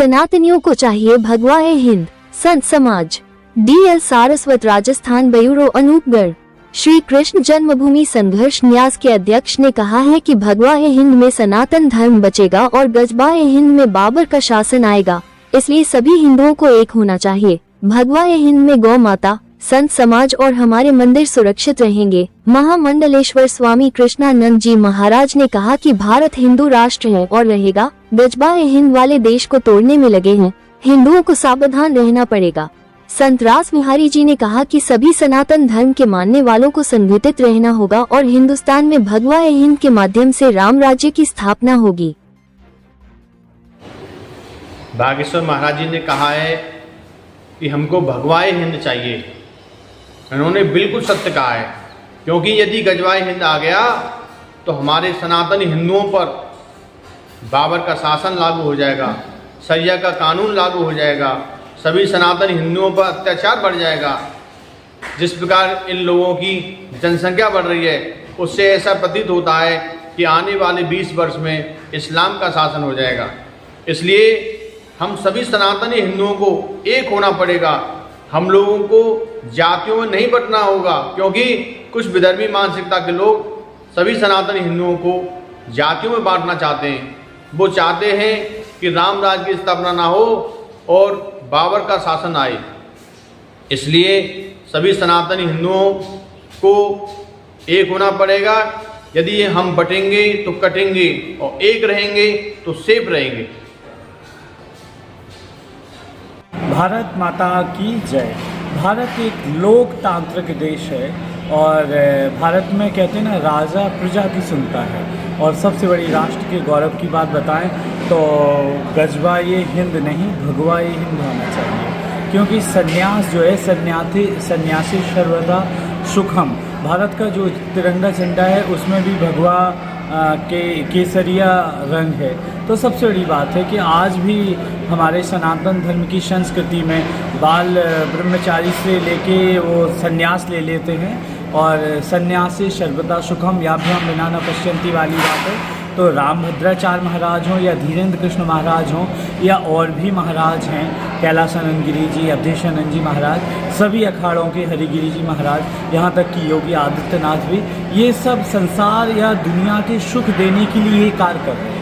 सनातनियों को चाहिए भगवाए हिंद। संत समाज DL सारस्वत राजस्थान ब्यूरो अनूपगढ़। श्री कृष्ण जन्मभूमि संघर्ष न्यास के अध्यक्ष ने कहा है कि भगवाए हिंद में सनातन धर्म बचेगा और गजबाए हिंद में बाबर का शासन आएगा, इसलिए सभी हिंदुओं को एक होना चाहिए। भगवाए हिंद में गौ माता, संत समाज और हमारे मंदिर सुरक्षित रहेंगे। महामंडलेश्वर स्वामी कृष्णानंद जी महाराज ने कहा कि भारत हिंदू राष्ट्र है और रहेगा। गजबाए हिंद वाले देश को तोड़ने में लगे हैं, हिंदुओं को सावधान रहना पड़ेगा। संत रास बिहारी जी ने कहा कि सभी सनातन धर्म के मानने वालों को संगठित रहना होगा और हिंदुस्तान में भगवाए हिंद के माध्यम से राम राज्य की स्थापना होगी। बागेश्वर महाराज जी ने कहा है कि हमको भगवाए हिंद चाहिए। इन्होंने बिल्कुल सत्य कहा है, क्योंकि यदि गजवाए हिंद आ गया तो हमारे सनातनी हिंदुओं पर बाबर का शासन लागू हो जाएगा, शरिया का कानून लागू हो जाएगा, सभी सनातनी हिंदुओं पर अत्याचार बढ़ जाएगा। जिस प्रकार इन लोगों की जनसंख्या बढ़ रही है, उससे ऐसा प्रतीत होता है कि आने वाले 20 वर्ष में इस्लाम का शासन हो जाएगा। इसलिए हम सभी सनातनी हिंदुओं को एक होना पड़ेगा। हम लोगों को जातियों में नहीं बंटना होगा, क्योंकि कुछ विधर्मी मानसिकता के लोग सभी सनातनी हिंदुओं को जातियों में बांटना चाहते हैं। वो चाहते हैं कि राम राज्य की स्थापना ना हो और बाबर का शासन आए। इसलिए सभी सनातनी हिंदुओं को एक होना पड़ेगा। यदि हम बटेंगे तो कटेंगे और एक रहेंगे तो सेफ रहेंगे। भारत माता की जय। भारत एक लोकतांत्रिक देश है और भारत में कहते हैं ना, राजा प्रजा की सुनता है। और सबसे बड़ी राष्ट्र के गौरव की बात बताएं तो गजवाए हिंद नहीं, भगवाए हिंद होना चाहिए, क्योंकि सन्यास जो है, सन्यासी सर्वदा सुखम। भारत का जो तिरंगा झंडा है उसमें भी भगवा के केसरिया रंग है। तो सबसे बड़ी बात है कि आज भी हमारे सनातन धर्म की संस्कृति में बाल ब्रह्मचारी से लेके वो सन्यास ले लेते हैं और सन्यासी सर्वदा सुखम या भी हम बिना न पश्यंती वाली बात है। तो रामभद्राचार्य महाराज हों या धीरेन्द्र कृष्ण महाराज हों या और भी महाराज हैं, कैलासानंद गिरी जी, अवधेशानंद जी महाराज, सभी अखाड़ों के हरिगिरी जी महाराज, यहाँ तक कि योगी आदित्यनाथ भी, ये सब संसार या दुनिया के सुख देने के लिए कार्य कर रहे हैं।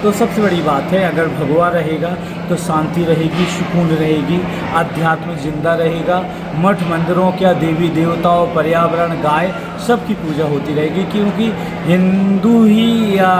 तो सबसे बड़ी बात है, अगर भगवा रहेगा तो शांति रहेगी, सुकून रहेगी, अध्यात्म जिंदा रहेगा, मठ मंदिरों क्या देवी देवताओं, पर्यावरण, गाय सबकी पूजा होती रहेगी। क्योंकि हिंदू ही या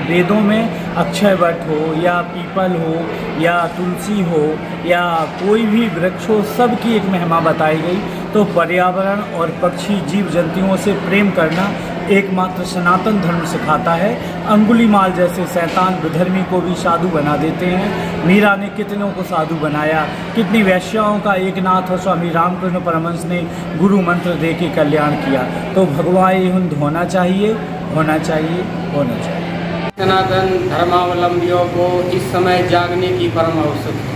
वेदों में अक्षय वट हो या पीपल हो या तुलसी हो या कोई भी वृक्ष हो, सबकी एक महिमा बताई गई। तो पर्यावरण और पक्षी जीव जंतुओं से प्रेम करना एकमात्र सनातन धर्म सिखाता है। अंगुलीमाल जैसे शैतान विधर्मी को भी साधु बना देते हैं। मीरा ने कितनों को साधु बनाया, कितनी वैश्याओं का एक नाथ और स्वामी रामकृष्ण परमहंस ने गुरु मंत्र दे के कल्याण किया। तो भगवाए हिंद होना चाहिए, होना चाहिए, होना चाहिए। सनातन धर्मावलंबियों को इस समय जागने की परम आवश्यकता है।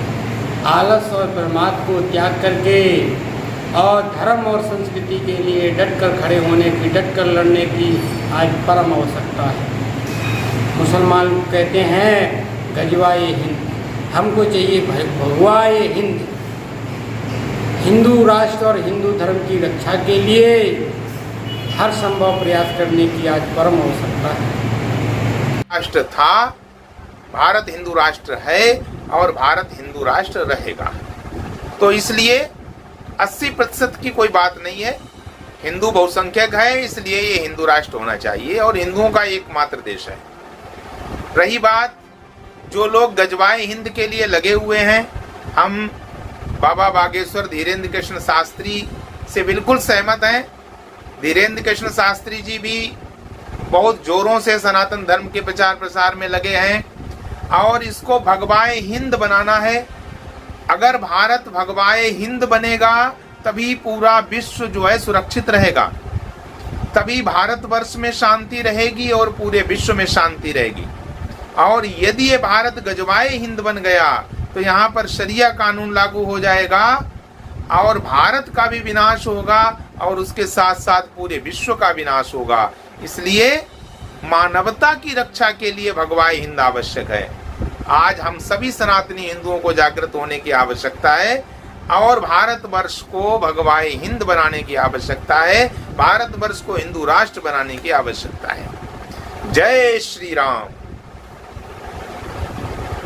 आलस और प्रमाद को त्याग करके और धर्म और संस्कृति के लिए डटकर खड़े होने की, डटकर लड़ने की आज परम आवश्यकता है। मुसलमान कहते हैं गजवाए हिंद, हमको चाहिए भगवाए हिंद। हिंदू राष्ट्र और हिंदू धर्म की रक्षा के लिए हर संभव प्रयास करने की आज परम आवश्यकता है। राष्ट्र था, भारत हिंदू राष्ट्र है और भारत हिंदू राष्ट्र रहेगा। तो इसलिए 80% की कोई बात नहीं है। हिंदू बहुसंख्यक है, इसलिए ये हिंदू राष्ट्र होना चाहिए और हिंदुओं का एकमात्र देश है। रही बात जो लोग गजवाए हिंद के लिए लगे हुए हैं, हम बाबा बागेश्वर धीरेन्द्र कृष्ण शास्त्री से बिल्कुल सहमत हैं। धीरेन्द्र कृष्ण शास्त्री जी भी बहुत जोरों से सनातन धर्म के प्रचार प्रसार में लगे हैं और इसको भगवाए हिंद बनाना है। अगर भारत भगवाए हिंद बनेगा तभी पूरा विश्व जो है सुरक्षित रहेगा, तभी भारतवर्ष में शांति रहेगी और पूरे विश्व में शांति रहेगी। और यदि ये भारत गजवाए हिंद बन गया तो यहाँ पर शरिया कानून लागू हो जाएगा और भारत का भी विनाश होगा और उसके साथ साथ पूरे विश्व का विनाश होगा। इसलिए मानवता की रक्षा के लिए भगवाए हिंद आवश्यक है। आज हम सभी सनातनी हिंदुओं को जागृत होने की आवश्यकता है और भारतवर्ष को भगवाए हिंद बनाने की आवश्यकता है, भारतवर्ष को हिंदू राष्ट्र बनाने की आवश्यकता है। जय श्री राम।